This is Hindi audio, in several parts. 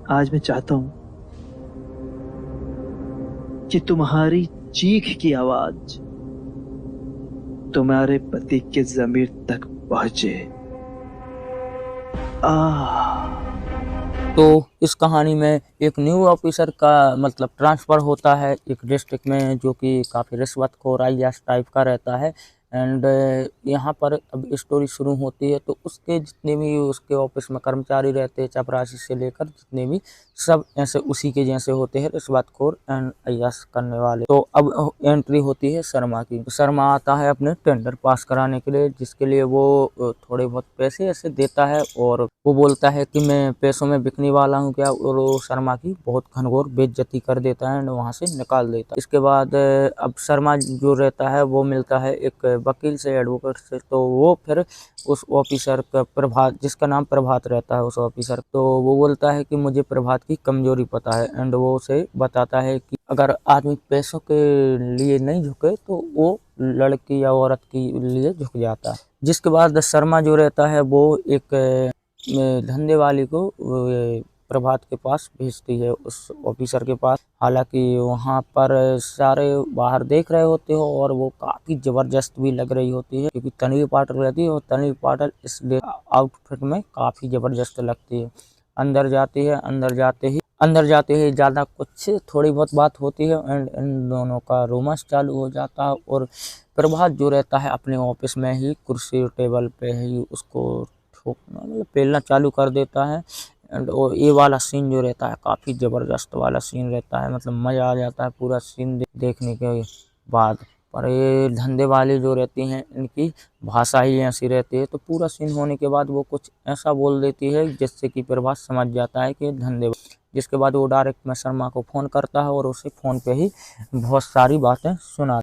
आज मैं चाहता हूं कि तुम्हारी चीख की आवाज तुम्हारे पति के ज़मीर तक पहुंचे। तो इस कहानी में एक न्यू ऑफिसर का मतलब ट्रांसफ़र होता है एक डिस्ट्रिक्ट में, जो कि काफ़ी रिश्वतखोर आईएएस टाइप का रहता है। एंड यहाँ पर अब स्टोरी शुरू होती है, तो उसके जितने भी उसके ऑफिस में कर्मचारी रहते हैं, चपरासी से लेकर जितने भी, सब ऐसे उसी के जैसे होते हैं, रिश्वतखोर एंड आईएएस करने वाले। तो अब एंट्री होती है शर्मा की। शर्मा आता है अपने टेंडर पास कराने के लिए, जिसके लिए वो थोड़े बहुत पैसे ऐसे देता है, और वो बोलता है कि मैं पैसों में बिकने वाला हूँ क्या, और वो शर्मा की बहुत घनघोर बेइज्जती कर देता है एंड वहाँ से निकाल देता है। इसके बाद अब शर्मा जो रहता है वो मिलता है एक वकील से, एडवोकेट से। तो वो फिर उस ऑफिसर का, प्रभात, जिसका नाम प्रभात रहता है उस ऑफिसर, तो वो बोलता है कि मुझे प्रभात की कमजोरी पता है। एंड वो उसे बताता है कि अगर आदमी पैसों के लिए नहीं झुके तो वो लड़की या औरत के लिए झुक जाता है। जिसके बाद शर्मा जो रहता है वो एक धंधे वाली को प्रभात के पास भेजती है, उस ऑफिसर के पास। हालांकि वहाँ पर सारे बाहर देख रहे होते हो, और वो काफ़ी ज़बरदस्त भी लग रही होती है, क्योंकि तन्वी पाटिल रहती है, और तन्वी पाटिल इस आउटफिट में काफ़ी ज़बरदस्त लगती है। अंदर जाते ही ज़्यादा कुछ थोड़ी बहुत बात होती है, एंड इन दोनों का रोमांस चालू हो जाता है। और प्रभात जो रहता है अपने ऑफिस में ही कुर्सी टेबल पे ही उसको ठोकना, मतलब पेलना चालू कर देता है। एंड ये वाला सीन जो रहता है काफ़ी ज़बरदस्त वाला सीन रहता है, मतलब मज़ा आ जाता है पूरा सीन देखने के बाद। पर ये धंधे वाले जो रहती हैं, इनकी भाषा ही ऐसी रहती है, तो पूरा सीन होने के बाद वो कुछ ऐसा बोल देती है जिससे कि प्रभात समझ जाता है कि धंधे। जिसके बाद वो डायरेक्ट मैं शर्मा को फ़ोन करता है, और उसे फ़ोन पे ही बहुत सारी बातें सुना,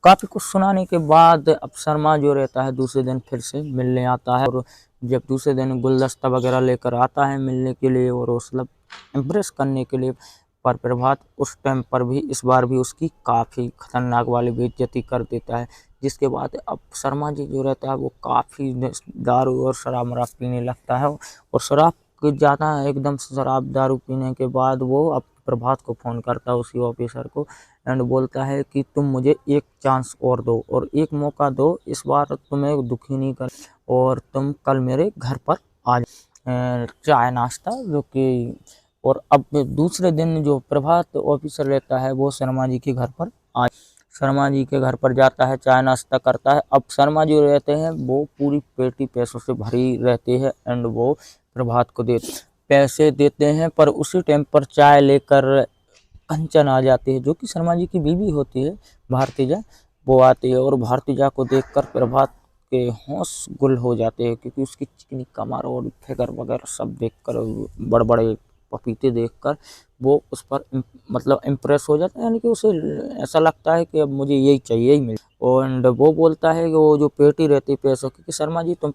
काफ़ी कुछ सुनाने के बाद अब शर्मा जो रहता है दूसरे दिन फिर से मिलने आता है। और जब दूसरे दिन गुलदस्ता वगैरह लेकर आता है मिलने के लिए, और उस मतलब इम्प्रेस करने के लिए, पर प्रभात उस टाइम पर भी इस बार भी उसकी काफ़ी खतरनाक वाली बेइज्जती कर देता है। जिसके बाद अब शर्मा जी जो रहता है वो काफ़ी दारू और शराब मराब पीने लगता है, और शराब कुछ ज़्यादा एकदम से शराब दारू पीने के बाद वो अब प्रभात को फ़ोन करता है, उसी ऑफिसर को, एंड बोलता है कि तुम मुझे एक चांस और दो, और एक मौका दो, इस बार तुम्हें दुखी नहीं कर, और तुम कल मेरे घर पर आ चाय नाश्ता जो कि। और अब दूसरे दिन जो प्रभात ऑफिसर रहता है वो शर्मा जी के घर पर शर्मा जी के घर पर जाता है, चाय नाश्ता करता है। अब शर्मा जी रहते हैं वो पूरी पेटी पैसों से भरी रहती है, एंड वो प्रभात को पैसे देते हैं। पर उसी टाइम पर चाय लेकर कंचन आ जाती है, जो कि शर्मा जी की बीवी होती है, भारतीजा। वो आती है, और भारतीजा को देखकर प्रभात के होश गुल हो जाते हैं, क्योंकि उसकी चिकनी कमर और फिगर वगैरह सब देखकर, बड़े-बड़े पपीते देखकर वो उस पर मतलब इम्प्रेस हो जाता है, यानी कि उसे ऐसा लगता है कि अब मुझे यही चाहिए, यही मिले। एंड वो बोलता है कि वो जो पेटी रहती है पैसों की, कि शर्मा जी तुम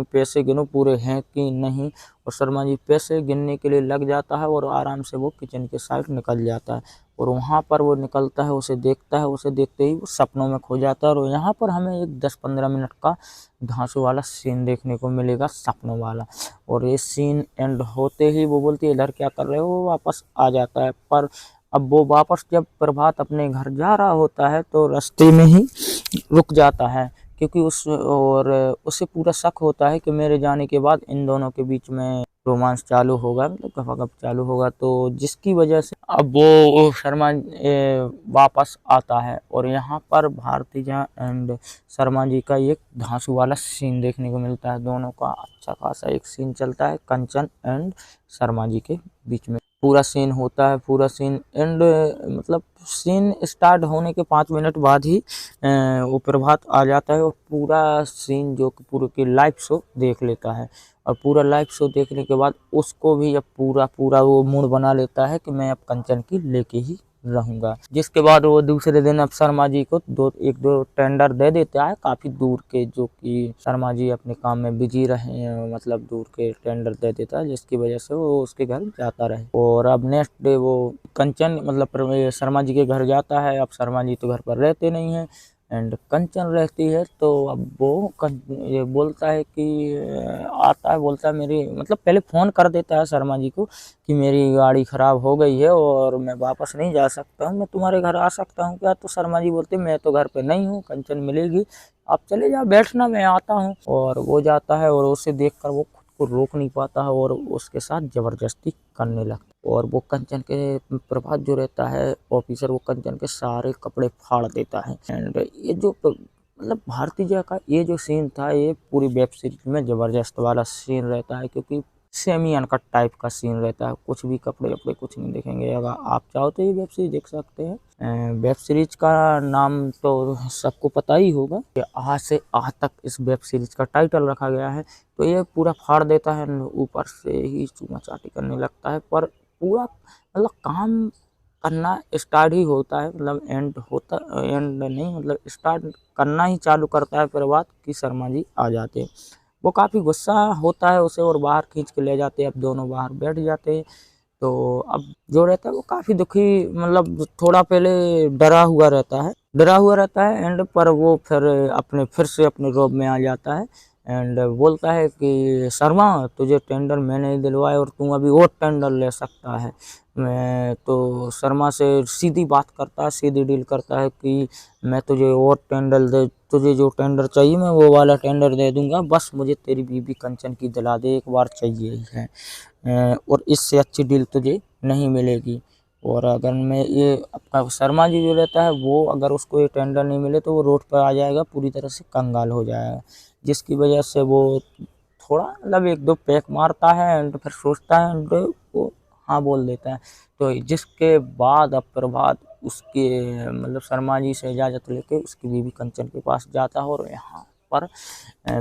पैसे गिनो पूरे हैं कि नहीं। और शर्मा जी पैसे गिनने के लिए लग जाता है, और आराम से वो किचन के साइड निकल जाता है। और वहाँ पर वो निकलता है, उसे देखता है, उसे देखते ही वो सपनों में खो जाता है। और यहाँ पर हमें एक 10-15 मिनट का धांसू वाला सीन देखने को मिलेगा, सपनों वाला। और ये सीन एंड होते ही वो बोलती है इधर क्या कर रहे हो, वो वापस आ जाता है। पर अब वो वापस जब प्रभात अपने घर जा रहा होता है तो रास्ते में ही रुक जाता है, क्योंकि उसे पूरा शक होता है कि मेरे जाने के बाद इन दोनों के बीच में रोमांस चालू होगा, मतलब गपागप चालू होगा। तो जिसकी वजह से अब वो शर्मा वापस आता है, और यहाँ पर भारतीजा एंड शर्मा जी का एक धांसू वाला सीन देखने को मिलता है। दोनों का अच्छा खासा एक सीन चलता है कंचन एंड शर्मा जी के बीच में। पूरा सीन होता है, पूरा सीन एंड मतलब सीन स्टार्ट होने के 5 मिनट बाद ही वो प्रभात आ जाता है, और पूरा सीन जो कि पूरे की लाइव शो देख लेता है। और पूरा लाइव शो देखने के बाद उसको भी अब पूरा वो मूड बना लेता है कि मैं अब कंचन की लेके ही रहूँगा। जिसके बाद वो दूसरे दिन अब शर्मा जी को 1-2 टेंडर दे देता है काफ़ी दूर के, जो कि शर्मा जी अपने काम में बिजी रहे, मतलब दूर के टेंडर दे देता है, जिसकी वजह से वो उसके घर जाता रहे। और अब नेक्स्ट डे वो कंचन मतलब शर्मा जी के घर जाता है। अब शर्मा जी तो घर पर रहते नहीं हैं, एंड कंचन रहती है। तो अब वो ये बोलता है कि आता है, बोलता है मेरी मतलब पहले फ़ोन कर देता है शर्मा जी को कि मेरी गाड़ी ख़राब हो गई है और मैं वापस नहीं जा सकता हूँ, मैं तुम्हारे घर आ सकता हूँ क्या? तो शर्मा जी बोलते मैं तो घर पे नहीं हूँ, कंचन मिलेगी, आप चले जाओ, बैठना, मैं आता हूँ। और वो जाता है और उसे देखकर वो खुद को रोक नहीं पाता है और उसके साथ ज़बरदस्ती करने लगता है। और वो कंचन के प्रभात जो रहता है ऑफिसर, वो कंचन के सारे कपड़े फाड़ देता है। एंड ये जो मतलब भारती जय का ये जो सीन था, ये पूरी वेब सीरीज में ज़बरदस्त वाला सीन रहता है, क्योंकि सेमी अनकट टाइप का सीन रहता है, कुछ भी कपड़े वपड़े कुछ नहीं दिखेंगे। अगर आप चाहो तो ये वेब सीरीज देख सकते हैं। वेब सीरीज का नाम तो सबको पता ही होगा कि आ से आ तक इस वेब सीरीज का टाइटल रखा गया है। तो ये पूरा फाड़ देता है, ऊपर से ही चूमा चाटी करने लगता है, पर पूरा मतलब काम करना स्टार्ट ही होता है, मतलब एंड नहीं, मतलब स्टार्ट करना ही चालू करता है प्रभात कि शर्मा जी आ जाते हैं। वो काफ़ी गुस्सा होता है उसे और बाहर खींच के ले जाते हैं। अब दोनों बाहर बैठ जाते हैं। तो अब जो रहता है वो काफ़ी दुखी, मतलब थोड़ा पहले डरा हुआ रहता है एंड पर वो फिर से अपने रोब में आ जाता है। एंड बोलता है कि शर्मा, तुझे टेंडर मैंने ही दिलवाया और तू अभी और टेंडर ले सकता है। मैं तो शर्मा से सीधी बात करता है, सीधी डील करता है कि मैं तुझे और टेंडर दे, तुझे जो टेंडर चाहिए मैं वो वाला टेंडर दे दूंगा, बस मुझे तेरी बीबी कंचन की दिला दे, एक बार चाहिए ही है। और इससे अच्छी डील तुझे नहीं मिलेगी। और अगर मैं ये आपका शर्मा जी जो रहता है, वो अगर उसको ये टेंडर नहीं मिले तो वो रोड पर आ जाएगा, पूरी तरह से कंगाल हो जाएगा, जिसकी वजह से वो थोड़ा मतलब एक दो पैक मारता है एंड फिर सोचता है एंड वो हाँ बोल देता है। तो जिसके बाद अब प्रभात उसके मतलब शर्मा जी से इजाज़त लेके उसकी बीवी कंचन के पास जाता है और यहाँ पर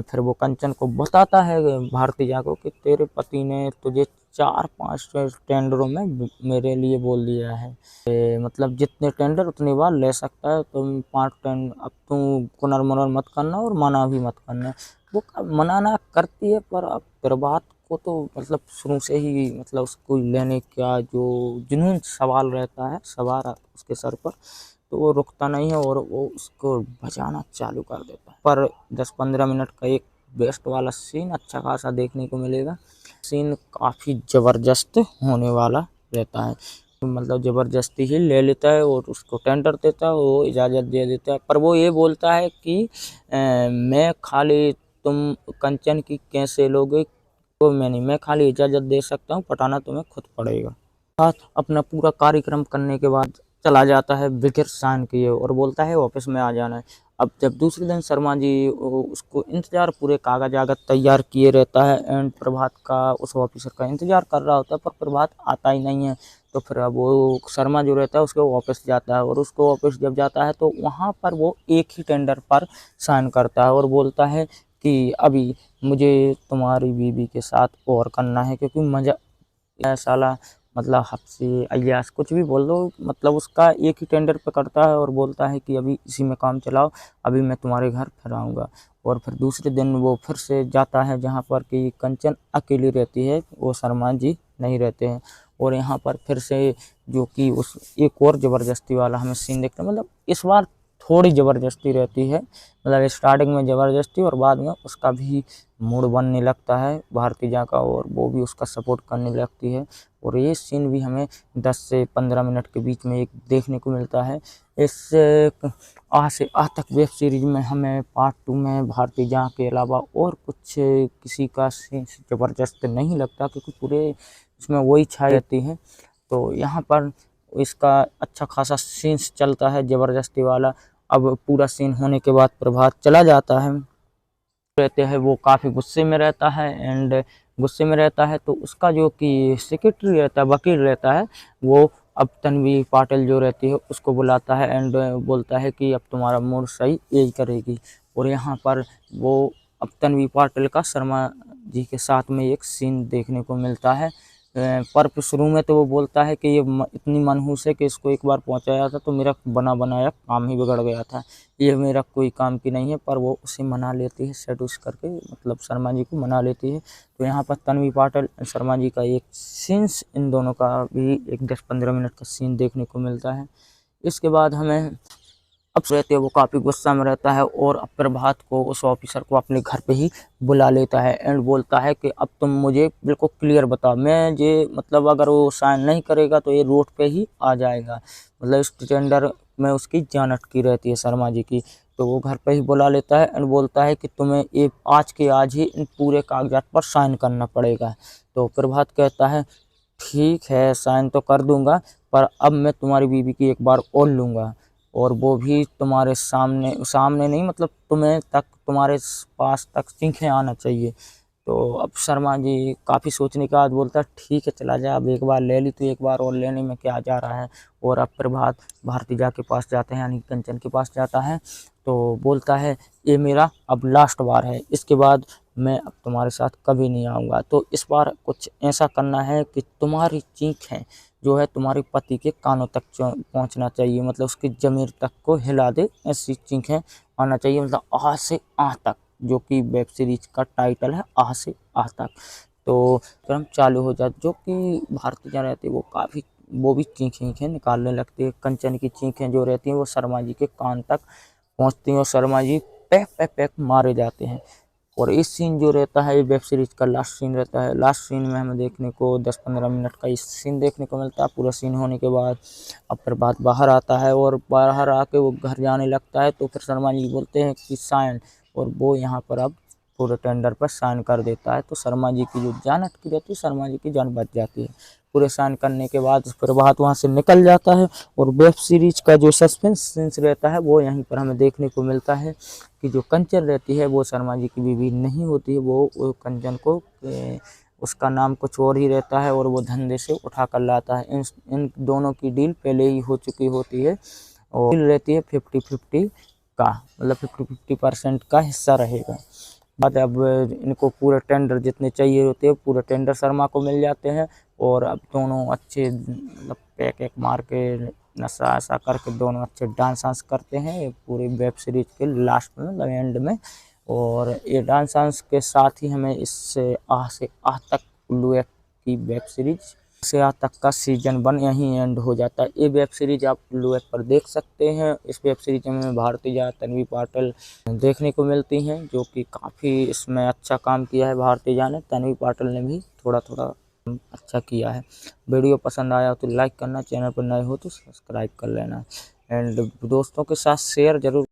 फिर वो कंचन को बताता है भारतीजा को कि तेरे पति ने तुझे 4-5 टेंडरों में मेरे लिए बोल दिया है, मतलब जितने टेंडर उतनी बार ले सकता है, तुम 5 टेंडर, अब तुम कुनर-मुनर मत करना और मना भी मत करना। वो मना करती है, पर अब प्रभात को तो मतलब शुरू से ही मतलब उसको लेने का जो जुनून सवाल रहता है सवार उसके सर पर, तो वो रुकता नहीं है और वो उसको बजाना चालू कर देता है। पर 10-15 मिनट का एक बेस्ट वाला सीन अच्छा खासा देखने को मिलेगा। सीन काफ़ी ज़बरदस्त होने वाला रहता है, मतलब ज़बरदस्ती ही ले लेता है और उसको टेंडर देता है, वो इजाज़त दे देता है। पर वो ये बोलता है कि मैं खाली तुम कंचन की कैसे लोगे, तो मैं खाली इजाज़त दे सकता हूँ, पटाना तुम्हें खुद पड़ेगा। साथ अपना पूरा कार्यक्रम करने के बाद चला जाता है बगैर साइन किए और बोलता है ऑफिस में आ जाना है। अब जब दूसरे दिन शर्मा जी उसको इंतज़ार, पूरे कागज आगज तैयार किए रहता है एंड प्रभात का उस ऑफिसर का इंतज़ार कर रहा होता है, पर प्रभात आता ही नहीं है। तो फिर अब वो शर्मा जो रहता है उसके ऑफिस जाता है और उसको ऑफिस जब जाता है तो वहाँ पर वो एक ही टेंडर पर साइन करता है और बोलता है कि अभी मुझे तुम्हारी बीवी के साथ और करना है, क्योंकि मज़ा साला मतलब हफ्सी अय्यास कुछ भी बोल दो, मतलब उसका एक ही टेंडर पे करता है और बोलता है कि अभी इसी में काम चलाओ, अभी मैं तुम्हारे घर फिर आऊँगा। और फिर दूसरे दिन वो फिर से जाता है जहाँ पर कि कंचन अकेली रहती है, वो शर्मा जी नहीं रहते हैं। और यहाँ पर फिर से जो कि उस एक और ज़बरदस्ती वाला हमें सीन देखते हैं, मतलब इस बार थोड़ी ज़बरदस्ती रहती है, मतलब स्टार्टिंग में ज़बरदस्ती और बाद में उसका भी मूड बनने लगता है भारतीजा का और वो भी उसका सपोर्ट करने लगती है। और ये सीन भी हमें 10 से 15 मिनट के बीच में एक देखने को मिलता है। इस आ से आ तक वेब सीरीज में हमें पार्ट 2 में भारतीजा के अलावा और कुछ किसी का सीन ज़बरदस्त नहीं लगता, क्योंकि पूरे इसमें वही छाई रहती है। तो यहाँ पर इसका अच्छा खासा सीन्स चलता है ज़बरदस्ती वाला। अब पूरा सीन होने के बाद प्रभात चला जाता है, रहते हैं वो काफ़ी गुस्से में रहता है एंड गुस्से में रहता है तो उसका जो कि सेक्रेटरी रहता है, वकील रहता है, वो अब तन्वी पाटिल जो रहती है उसको बुलाता है एंड बोलता है कि अब तुम्हारा मूड सही यही करेगी। और यहाँ पर वो अब तन्वी पाटिल का शर्मा जी के साथ में एक सीन देखने को मिलता है। पर शुरू में तो वो बोलता है कि ये इतनी मनहूस है कि इसको एक बार पहुंचाया था तो मेरा बना बनाया काम ही बिगड़ गया था, ये मेरा कोई काम की नहीं है। पर वो उसे मना लेती है, सेडुस करके मतलब शर्मा जी को मना लेती है। तो यहाँ पर तन्वी पाटिल शर्मा जी का एक सीन्स, इन दोनों का भी एक 10-15 मिनट का सीन देखने को मिलता है। इसके बाद हमें अब रहते वो काफ़ी गुस्सा में रहता है और अब प्रभात को उस ऑफिसर को अपने घर पे ही बुला लेता है एंड बोलता है कि अब तुम मुझे बिल्कुल क्लियर बताओ, मैं ये मतलब अगर वो साइन नहीं करेगा तो ये रोड पे ही आ जाएगा, मतलब इस टेंडर में उसकी जान अटकी रहती है शर्मा जी की। तो वो घर पे ही बुला लेता है एंड बोलता है कि तुम्हें ये आज के आज ही इन पूरे कागजात पर साइन करना पड़ेगा। तो प्रभात कहता है ठीक है साइन तो कर दूंगा, पर अब मैं तुम्हारी बीवी की एक बार और लूँगा और वो भी तुम्हारे सामने सामने नहीं, मतलब तुम्हें तक तुम्हारे पास तक चीखें आना चाहिए। तो अब शर्मा जी काफ़ी सोचने के बाद बोलता है ठीक है चला जा, अब एक बार ले ली तो एक बार और लेने में क्या जा रहा है। और अब प्रभात भारतीजा के पास जाते हैं यानी कंचन के पास जाता है, तो बोलता है ये मेरा अब लास्ट बार है, इसके बाद मैं अब तुम्हारे साथ कभी नहीं आऊँगा। तो इस बार कुछ ऐसा करना है कि तुम्हारी चीखें जो है तुम्हारे पति के कानों तक पहुंचना चाहिए, मतलब उसकी ज़मीर तक को हिला दे, ऐसी चीखें आना चाहिए, मतलब आ से आ तक, जो कि वेब सीरीज का टाइटल है आ से आ तक। तो क्रम चालू हो जाए, जो कि भारतीय रहती वो काफ़ी वो भी चीखें निकालने लगती है। कंचन की चीखें जो रहती हैं वो शर्मा जी के कान तक पहुंचती हैं और Sharma ji pack pack pack मारे जाते हैं। और इस सीन जो रहता है ये वेब सीरीज का लास्ट सीन रहता है। लास्ट सीन में हमें देखने को 10-15 मिनट का इस सीन देखने को मिलता है। पूरा सीन होने के बाद अब प्रभात बाहर आता है और बाहर आके वो घर जाने लगता है, तो फिर शर्मा जी बोलते हैं कि साइन, और वो यहाँ पर अब पूरे टेंडर पर साइन कर देता है। तो शर्मा जी की जो जान अटकी रहती है, शर्मा जी की जान बच जाती है। पूरे साइन करने के बाद प्रभात वहाँ से निकल जाता है और वेब सीरीज का जो सस्पेंस सीन्स रहता है वो यहीं पर हमें देखने को मिलता है कि जो कंचन रहती है वो शर्मा जी की बीवी नहीं होती है, वो कंचन को उसका नाम कुछ और ही रहता है और वो धंधे से उठा कर लाता है। इन दोनों की डील पहले ही हो चुकी होती है और डील रहती है 50-50 का, मतलब 50-50% का हिस्सा रहेगा। बाद अब इनको पूरे टेंडर जितने चाहिए होते हैं पूरे टेंडर शर्मा को मिल जाते हैं और अब दोनों अच्छे मतलब पैक एक मार के नशा ऐसा करके दोनों अच्छे डांस वांस करते हैं पूरी वेब सीरीज के लास्ट में, मतलब एंड में। और ये डांस वांस के साथ ही हमें इससे आह से आह तक लुएक की वेब सीरीज से आज तक का सीजन 1 यहीं एंड हो जाता है। ये वेब सीरीज आप लुएक पर देख सकते हैं। इस वेब सीरीज में भारतीजा, तन्वी पाटिल देखने को मिलती हैं, जो कि काफ़ी इसमें अच्छा काम किया है भारतीजा ने। तन्वी पाटिल ने भी थोड़ा थोड़ा अच्छा किया है। वीडियो पसंद आया तो लाइक करना, चैनल पर नए हो तो सब्सक्राइब कर लेना एंड दोस्तों के साथ शेयर जरूर।